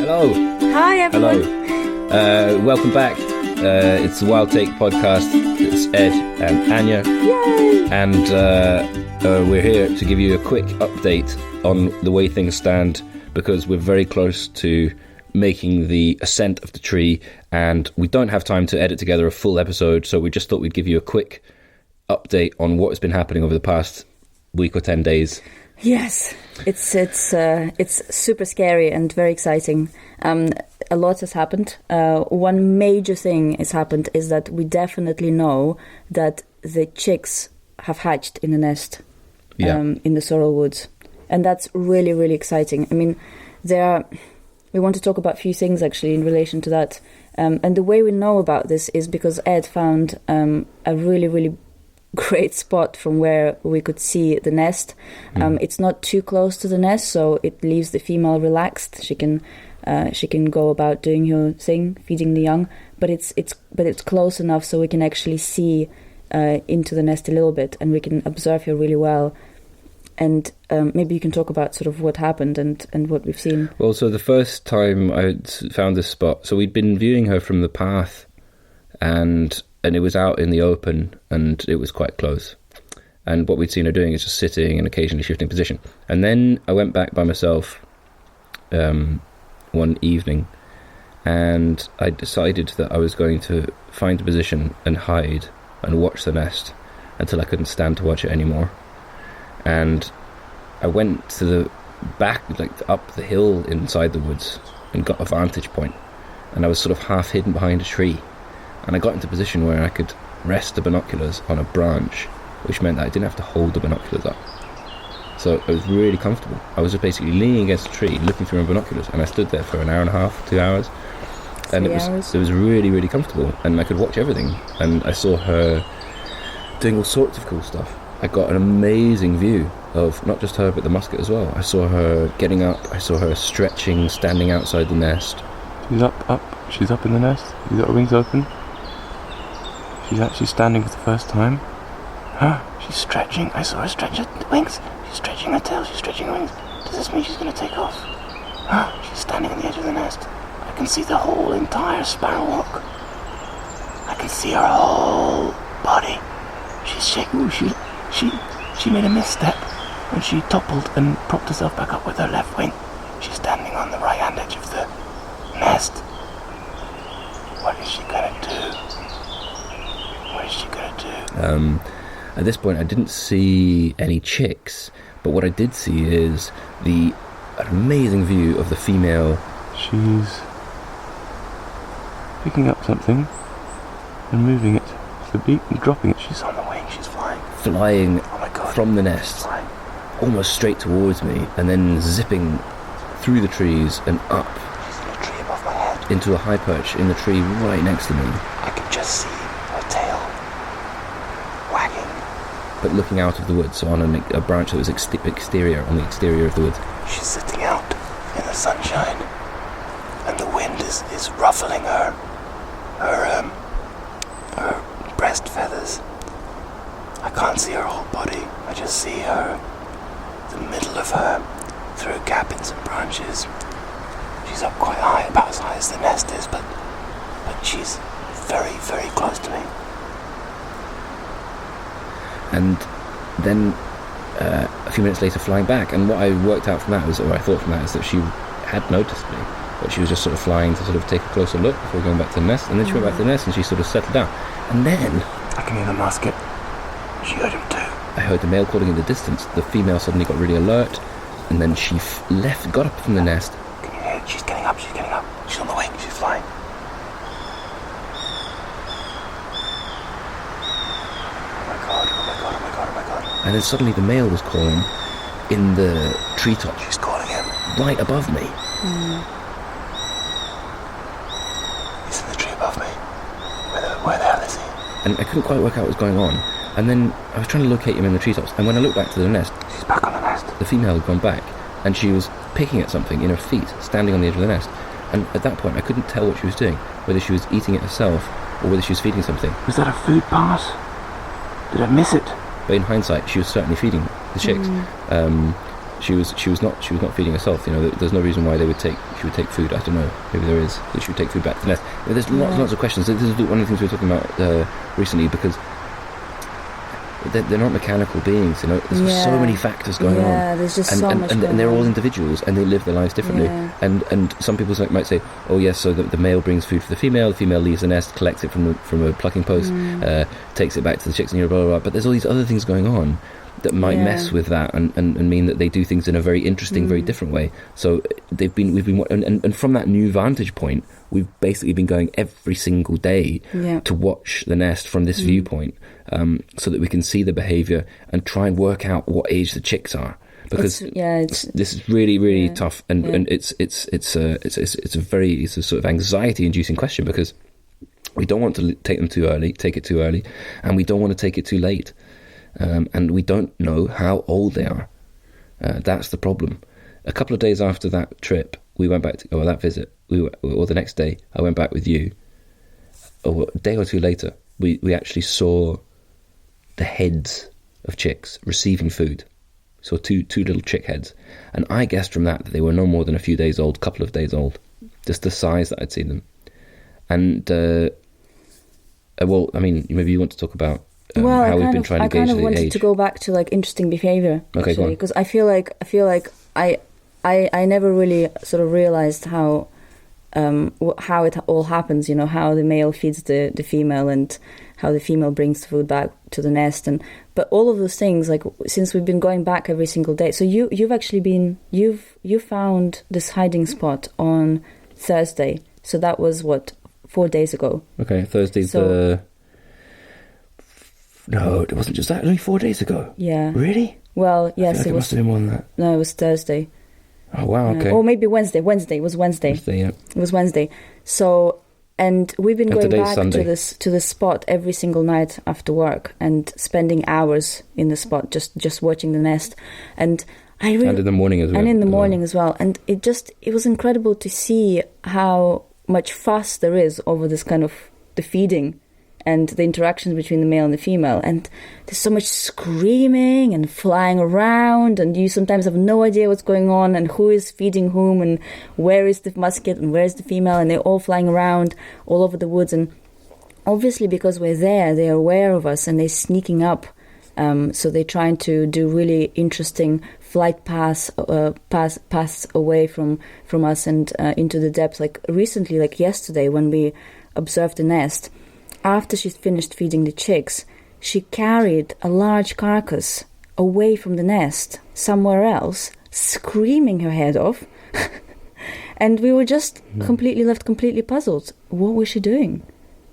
Hello. Hi, everyone. Hello. Welcome back. It's the Wild Take podcast. It's Ed and Anya. Yay! And we're here to give you a quick update on the way things stand, because we're very close to making the ascent of the tree, and we don't have time to edit together a full episode, so we just thought we'd give you a quick update on what has been happening over the past week or 10 days. Yes, it's super scary and very exciting. A lot has happened. One major thing has happened is that we definitely know that the chicks have hatched in the nest in the sorrel woods, and that's really, really exciting. I mean, we want to talk about a few things actually in relation to that, and the way we know about this is because Ed found a really, really great spot from where we could see the nest. It's not too close to the nest, so it leaves the female relaxed. She can go about doing her thing, feeding the young, but it's close enough so we can actually see into the nest a little bit, and we can observe her really well. And maybe you can talk about sort of what happened and what we've seen. Well, so the first time I found this spot, so we'd been viewing her from the path, and it was out in the open, and it was quite close. And what we'd seen her doing is just sitting and occasionally shifting position. And then I went back by myself one evening, and I decided that I was going to find a position and hide and watch the nest until I couldn't stand to watch it anymore. And I went to the back, like up the hill inside the woods, and got a vantage point. And I was sort of half hidden behind a tree. And I got into a position where I could rest the binoculars on a branch, which meant that I didn't have to hold the binoculars up. So it was really comfortable. I was just basically leaning against a tree, looking through my binoculars, and I stood there for an hour and a half, 2 hours. And it was really, really comfortable, and I could watch everything. And I saw her doing all sorts of cool stuff. I got an amazing view of not just her, but the musket as well. I saw her getting up, I saw her stretching, standing outside the nest. She's up in the nest. She's got her wings open. She's actually standing for the first time. She's stretching. I saw her stretch her wings. She's stretching her tail. She's stretching her wings. Does this mean she's going to take off? She's standing on the edge of the nest. I can see the whole entire sparrowhawk. I can see her whole body. She's shaking. She made a misstep when she toppled and propped herself back up with her left wing. She's standing on the right-hand edge of the nest. What is she going to do? What is she going to do? At this point, I didn't see any chicks, but what I did see is an amazing view of the female. She's picking up something and moving it to the beak and dropping it. She's on the wing. She's flying. Flying from the nest, almost straight towards me, and then zipping through the trees and up. She's in a tree above my head. Into a high perch in the tree right next to me. I can just see her tail wagging. But looking out of the woods, so on a branch that was on the exterior of the woods. She's sitting out in the sunshine, and the wind is ruffling her breast feathers. I can't see her whole body. I just see the middle of her, through a gap in some branches. She's up quite high, about as high as the nest is, but she's very, very close to me. And then a few minutes later flying back, and what I worked out from that was, or I thought from that, is that she had noticed me, but she was just sort of flying to sort of take a closer look before going back to the nest. And then she went back to the nest and she sort of settled down. And then I can hear the musket. She heard him too. I heard the male calling in the distance. The female suddenly got really alert, and then she got up from the nest. Can you hear it? She's getting up. She's on the wing. She's flying. Oh my god. And then suddenly the male was calling in the treetop. She's calling him. Right above me. He's in the tree above me. Where the hell is he? And I couldn't quite work out what was going on. And then I was trying to locate him in the treetops. And when I looked back to the nest... She's back on the nest. The female had gone back. And she was picking at something in her feet, standing on the edge of the nest. And at that point, I couldn't tell what she was doing. Whether she was eating it herself, or whether she was feeding something. Was that a food pass? Did I miss it? But in hindsight, she was certainly feeding the chicks. she was not feeding herself. You know, there's no reason why she would take food. I don't know. Maybe there is, that she would take food back to the nest. You know, there's lots of questions. This is one of the things we were talking about recently, because they're not mechanical beings. You know, there's so many factors going on. Yeah, there's just so much. And they're all individuals, and they live their lives differently. Yeah. And some people might say, oh yes, so the male brings food for the female leaves the nest, collects it from a plucking post, takes it back to the chicks, and blah, blah, blah. But there's all these other things going on that might mess with that, and mean that they do things in a very interesting, very different way. So we've been and from that new vantage point, we've basically been going every single day to watch the nest from this viewpoint, so that we can see the behaviour and try and work out what age the chicks are. Because this is really, really tough, and it's a sort of anxiety-inducing question, because we don't want to take it too early, and we don't want to take it too late. And we don't know how old they are. That's the problem. A couple of days after that trip, we went back to that visit. Or the next day, I went back with you. A day or two later, we actually saw the heads of chicks receiving food. So two little chick heads, and I guessed from that they were no more than a few days old, couple of days old, just the size that I'd seen them. And well, I mean, maybe you want to talk about. How we've been trying to gauge the age. I kind of wanted to go back to like interesting behaviour, actually, because I feel like I never really sort of realised how it all happens. You know, how the male feeds the female, and how the female brings food back to the nest, but all of those things, like, since we've been going back every single day. So you've actually been you found this hiding spot on Thursday. So that was 4 days ago. Okay, Thursday's the. No, it wasn't just that. Only 4 days ago. Yeah. Really? Well, yes, it must have been more than that. No, it was Thursday. Oh wow! Okay. Or maybe Wednesday. It was Wednesday. Yeah. It was Wednesday. So, and we've been going back to this spot every single night after work, and spending hours in the spot, just watching the nest, and and in the morning as well. And in the morning as well. And it was incredible to see how much fuss there is over this kind of the feeding and the interactions between the male and the female. And there's so much screaming and flying around, and you sometimes have no idea what's going on and who is feeding whom, and where is the musket and where is the female, and they're all flying around all over the woods. And obviously, because we're there, they're aware of us, and they're sneaking up. So they're trying to do really interesting flight paths away from us and into the depths. Like recently, like yesterday, when we observed the nest, after she's finished feeding the chicks, she carried a large carcass away from the nest somewhere else, screaming her head off. And we were just left completely puzzled. What was she doing?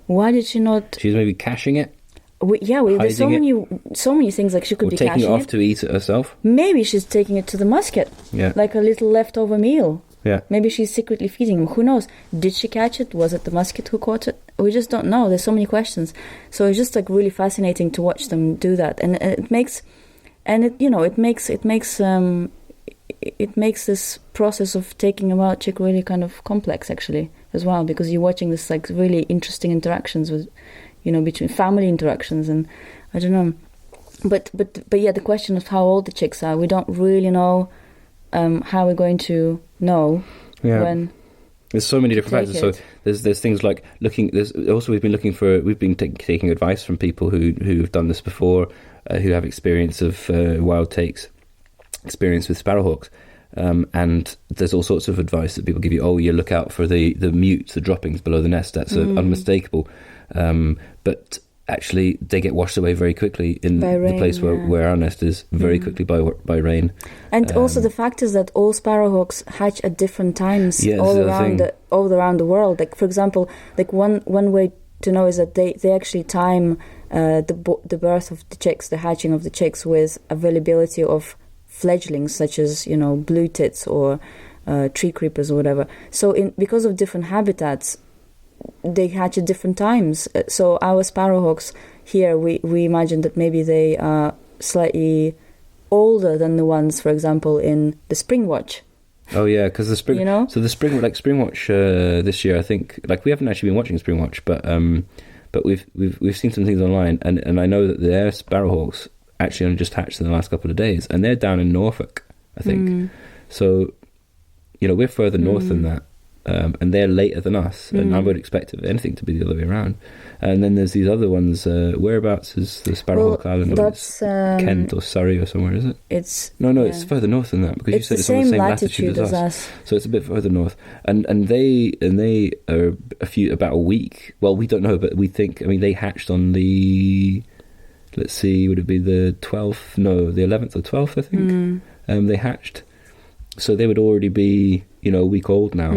Why did she not... She's maybe caching it? There's so many things, like she could be caching it. Taking it off to eat it herself? Maybe she's taking it to the musket, like a little leftover meal. Yeah. Maybe she's secretly feeding him. Who knows? Did she catch it? Was it the musket who caught it? We just don't know. There's so many questions. So it's just like really fascinating to watch them do that, and it makes this process of taking a wild chick really kind of complex, actually, as well, because you're watching this like really interesting interactions with, between family interactions, and I don't know, but yeah, the question of how old the chicks are, we don't really know. How we're going to know when. There's so many different factors. So there's things like looking. There's also we've been taking advice from people who've done this before, who have experience of wild takes, experience with sparrowhawks, and there's all sorts of advice that people give you. Oh, you look out for the mutes, the droppings below the nest. That's unmistakable. But actually, they get washed away very quickly in the place where our nest is, very quickly by rain. And also the fact is that all sparrowhawks hatch at different times all around the world. Like, for example, like one way to know is that they actually time the birth of the chicks, the hatching of the chicks, with availability of fledglings such as blue tits or tree creepers or whatever. So because of different habitats, they hatch at different times. So our sparrowhawks here, we imagine that maybe they are slightly older than the ones, for example, in the spring watch. Oh yeah, because the spring, so the spring watch this year, I think, like, we haven't actually been watching spring watch, but we've seen some things online, and I know that their sparrowhawks actually only just hatched in the last couple of days, and they're down in Norfolk I think. So, we're further north than that, and they're later than us, and I would expect anything to be the other way around. And then there's these other ones. Whereabouts is the Sparrowhawk Island? That's Kent or Surrey or somewhere, is it? No, it's further north than that, because you said it's on the same latitude as us. So it's a bit further north, and they are about a week. Well, we don't know, but we think. I mean, they hatched on the. Let's see, would it be the 12th? No, the 11th or 12th, I think. They hatched, so they would already be a week old now.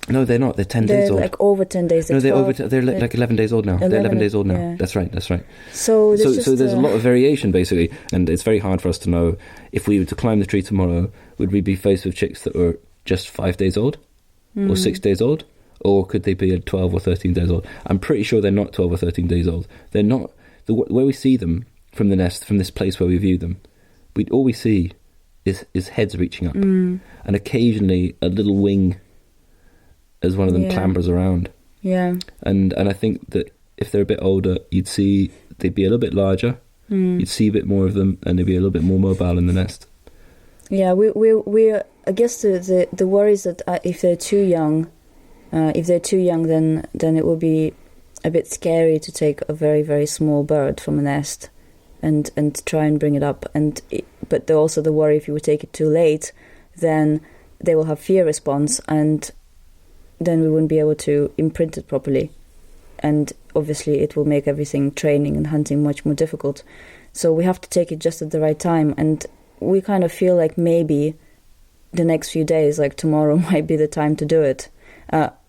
No, they're not. They're 10 days old. They're like over 10 days. No, they're like 11 days old now. They're 11 days old now. Yeah. That's right. So there's a lot of variation, basically, and it's very hard for us to know if we were to climb the tree tomorrow, would we be faced with chicks that were just 5 days old or 6 days old, or could they be 12 or 13 days old? I'm pretty sure they're not 12 or 13 days old. They're not. Where we see them from the nest, from this place where we view them, all we see is heads reaching up, and occasionally a little wing as one of them clambers around. Yeah. And I think that if they're a bit older, you'd see they'd be a little bit larger. You'd see a bit more of them, and they'd be a little bit more mobile in the nest. Yeah, we I guess the worry is that if they're too young, then it will be a bit scary to take a very, very small bird from a nest and try and bring it up. But also the worry, if you would take it too late, then they will have fear response, and then we wouldn't be able to imprint it properly. And obviously it will make everything, training and hunting, much more difficult. So we have to take it just at the right time. And we kind of feel like maybe the next few days, like tomorrow, might be the time to do it.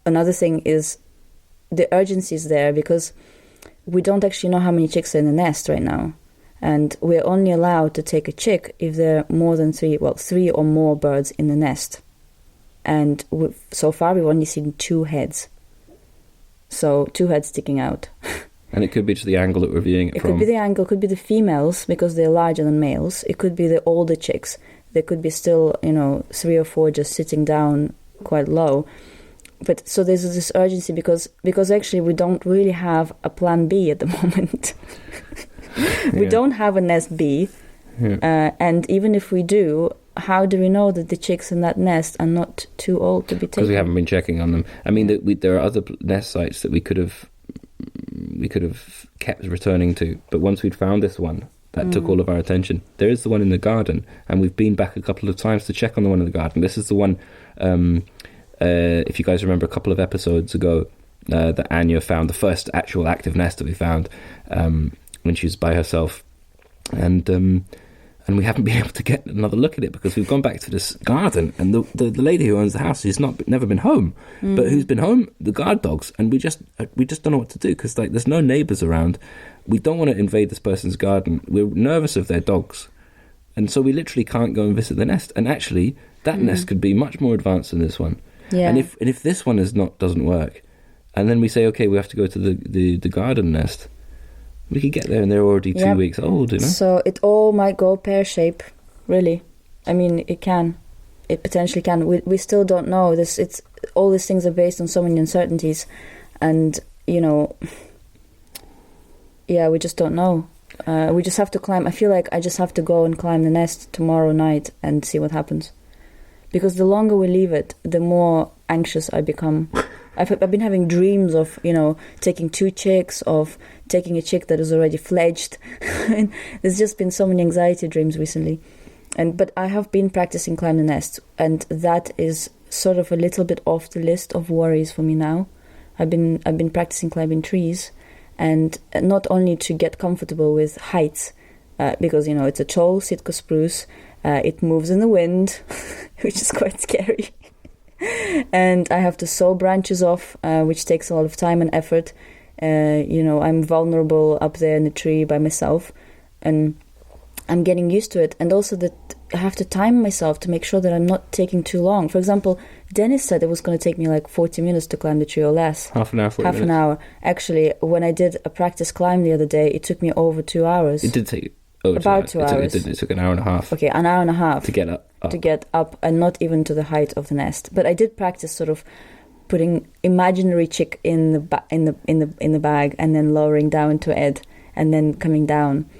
Another thing is the urgency is there, because we don't actually know how many chicks are in the nest right now. And we're only allowed to take a chick if there are more than three or more birds in the nest. And so far we've only seen 2 heads. So 2 heads sticking out. And it could be just the angle that we're viewing it from. It could be the angle, it could be the females, because they're larger than males. It could be the older chicks. There could be still, 3 or 4 just sitting down quite low. But so there's this urgency because actually we don't really have a plan B at the moment. We don't have a nest B. Yeah. And even if we do, how do we know that the chicks in that nest are not too old to be taken? Because we haven't been checking on them. I mean, there are other nest sites that we could have kept returning to, but once we'd found this one, that took all of our attention. There is the one in the garden, and we've been back a couple of times to check on the one in the garden. This is the one, if you guys remember a couple of episodes ago, that Anya found, the first actual active nest that we found when she was by herself. And we haven't been able to get another look at it because we've gone back to this garden, and the lady who owns the house has never been home, but who's been home, the guard dogs, and we just don't know what to do because there's no neighbours around. We don't want to invade this person's garden. We're nervous of their dogs, and so we literally can't go and visit the nest. And actually, that nest could be much more advanced than this one. Yeah. And if this one doesn't work, and then we say, okay, we have to go to the garden nest. We could get there and they're already 2 weeks old, So it all might go pear-shaped, really. I mean, it can. It potentially can. We still don't know. It's all these things are based on so many uncertainties. And, we just don't know. We just have to climb. I feel like I just have to go and climb the nest tomorrow night and see what happens. Because the longer we leave it, the more anxious I become. I've been having dreams of, taking 2 chicks, of taking a chick that is already fledged. And there's just been so many anxiety dreams recently. But I have been practicing climb the nest, and that is sort of a little bit off the list of worries for me now. I've been practicing climbing trees, and not only to get comfortable with heights, because it's a tall Sitka spruce, it moves in the wind, which is quite scary. And I have to saw branches off, which takes a lot of time and effort. I'm vulnerable up there in the tree by myself, and I'm getting used to it. And also that I have to time myself to make sure that I'm not taking too long. For example, Dennis said it was going to take me like 40 minutes to climb the tree or less. Half an hour, 40 minutes. Half an hour. Actually, when I did a practice climb the other day, it took me over 2 hours. It did take about 2 hours. It took an hour and a half. Okay, an hour and a half to get up. To get up, and not even to the height of the nest. But I did practice sort of putting imaginary chick in the bag, and then lowering down to Ed, and then coming down.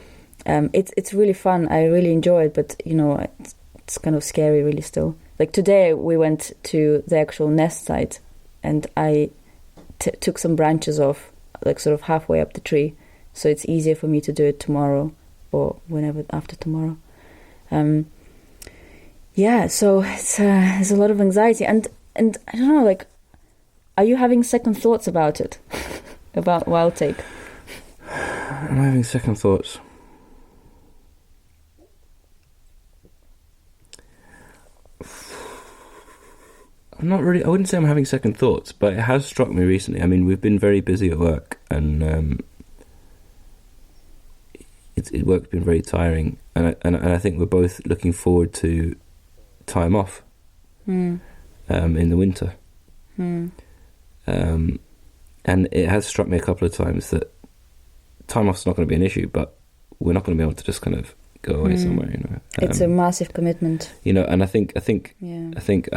It's really fun. I really enjoy it. But it's kind of scary, really. Still, like today, we went to the actual nest site, and I took some branches off, like sort of halfway up the tree, so it's easier for me to do it tomorrow or whenever after tomorrow. Yeah, so there's a lot of anxiety, and I don't know, like, are you having second thoughts about it, about wild take? I'm having second thoughts. I'm not really. I wouldn't say I'm having second thoughts, but it has struck me recently. I mean, we've been very busy at work, and work's been very tiring, and I think we're both looking forward to time off in the winter. And it has struck me a couple of times that time off's not going to be an issue, but we're not going to be able to just kind of go away somewhere, you know. It's a massive commitment, you know, and I think I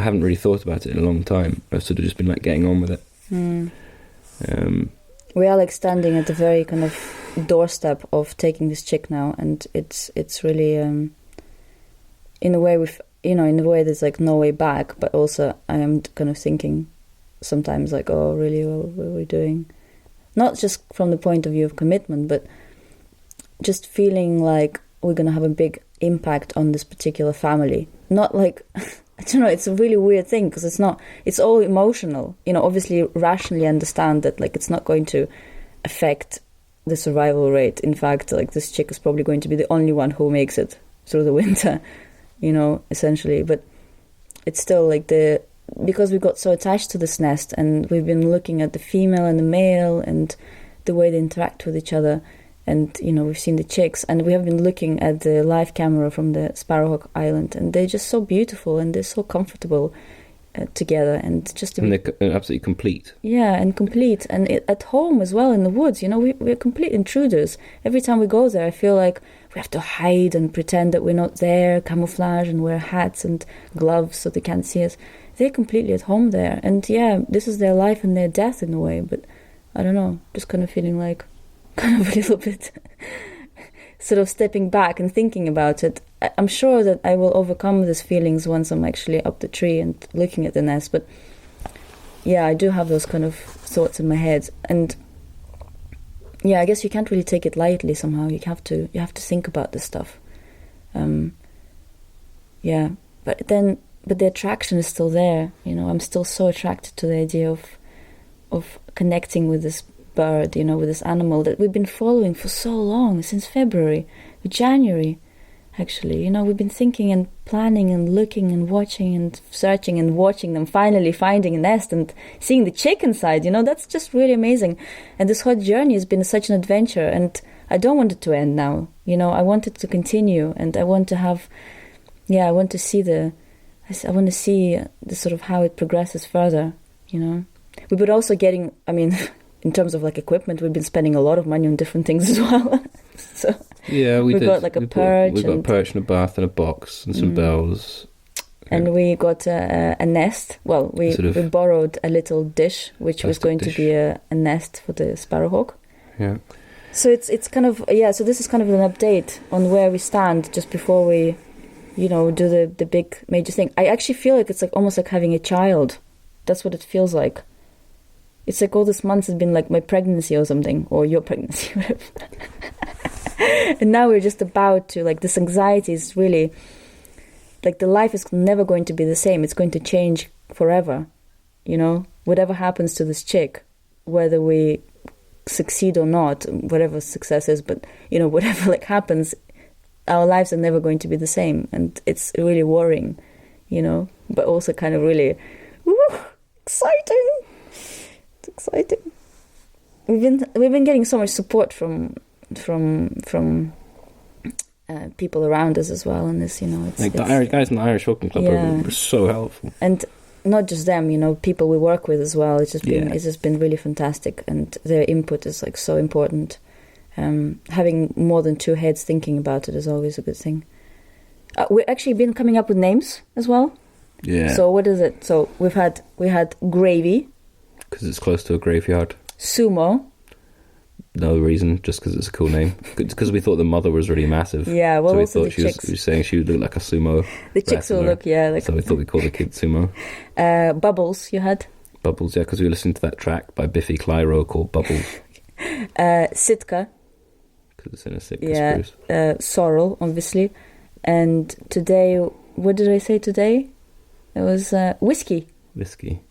haven't really thought about it in a long time. I've sort of just been like getting on with it. We are like standing at the very kind of doorstep of taking this chick now, and it's really in a way there's like no way back, but also I am kind of thinking sometimes like, oh really, what are we doing? Not just from the point of view of commitment, but just feeling like we're going to have a big impact on this particular family. Not like, I don't know, it's a really weird thing, because it's all emotional. You know, obviously rationally understand that like it's not going to affect the survival rate. In fact, like this chick is probably going to be the only one who makes it through the winter, you know, essentially. But it's still like because we got so attached to this nest, and we've been looking at the female and the male and the way they interact with each other. And, you know, we've seen the chicks, and we have been looking at the live camera from the sparrowhawk island, and they're just so beautiful, and they're so comfortable together, and they're absolutely complete. Yeah, and complete, and at home as well in the woods. You know, we're complete intruders. Every time we go there, I feel like we have to hide and pretend that we're not there, camouflage, and wear hats and gloves so they can't see us. They're completely at home there, and yeah, this is their life and their death in a way. But I don't know, just kind of feeling like. Kind of a little bit sort of stepping back and thinking about it. I'm sure that I will overcome these feelings once I'm actually up the tree and looking at the nest, but yeah, I do have those kind of thoughts in my head, and yeah, I guess you can't really take it lightly somehow. You have to think about this stuff. Yeah, but the attraction is still there, you know. I'm still so attracted to the idea of connecting with this bird, you know, with this animal that we've been following for so long, since January, actually. You know, we've been thinking and planning and looking and watching and searching and watching them finally finding a nest and seeing the chick inside, you know. That's just really amazing. And this whole journey has been such an adventure, and I don't want it to end now, you know. I want it to continue, and I want to have, I want to see the sort of how it progresses further, you know. We were also getting, I mean, in terms of like equipment, we've been spending a lot of money on different things as well. So yeah, we got like a perch. We got a perch and a bath and a box and some bells. And we got a nest. Well, we borrowed a little dish, which was going to be a nest for the sparrowhawk. Yeah. So it's kind of so this is kind of an update on where we stand just before we, you know, do the big major thing. I actually feel like it's like almost like having a child. That's what it feels like. It's like all these months has been like my pregnancy or something, or your pregnancy, whatever. And now we're just about to, like, this anxiety is really, like, the life is never going to be the same. It's going to change forever, you know? Whatever happens to this chick, whether we succeed or not, whatever success is, but, you know, whatever, like, happens, our lives are never going to be the same. And it's really worrying, you know? But also kind of really, exciting. Exciting. We've been getting so much support from people around us as well, and this, you know, it's like the Irish guys in the Irish Hooking Club were so helpful, and not just them, you know, people we work with as well. It's just been really fantastic, and their input is like so important. Having more than two heads thinking about it is always a good thing. We've actually been coming up with names as well. Yeah. So what is it? So we had Gravy. Because it's close to a graveyard. Sumo. no reason, just because it's a cool name. Because we thought the mother was really massive. Yeah, well, so we also thought the chicks. she was saying she would look like a sumo. The chicks will look, like... So we thought we'd call the kid Sumo. Bubbles, you had? Bubbles, yeah, because we were listening to that track by Biffy Clyro called Bubbles. Sitka. Because it's in a Sitka spruce. Sorrel, obviously. And today, what did I say today? It was Whiskey. Whiskey.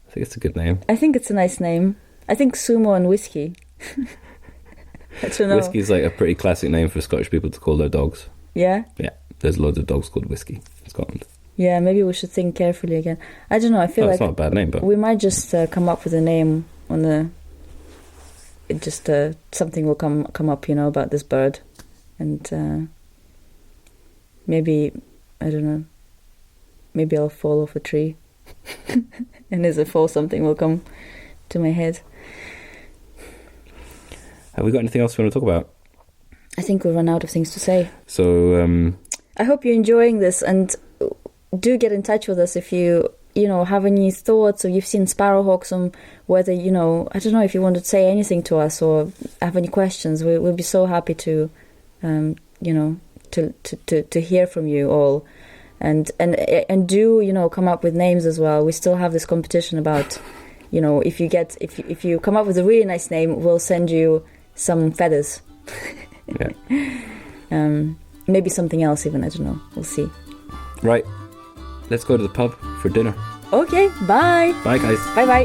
I think it's a good name. I think it's a nice name. I think Sumo and Whiskey. I don't know. Whiskey's like a pretty classic name for Scottish people to call their dogs. Yeah? Yeah, there's loads of dogs called Whiskey in Scotland. Yeah, maybe we should think carefully again. I don't know, I feel like... It's not a bad name, but... We might just come up with a name on the... It just... something will come up, about this bird. And maybe... I don't know. Maybe I'll fall off a tree. And as I fall, something will come to my head. Have we got anything else we want to talk about? I think we've run out of things to say. So, I hope you're enjoying this, and do get in touch with us if you have any thoughts, or you've seen sparrowhawks, on whether, I don't know, if you want to say anything to us or have any questions. We'll be so happy to, to hear from you all. And do, come up with names as well. We still have this competition about, if you come up with a really nice name, we'll send you some feathers. Yeah. Maybe something else even, I don't know. We'll see. Right. Let's go to the pub for dinner. Okay, bye. Bye, guys. Bye-bye.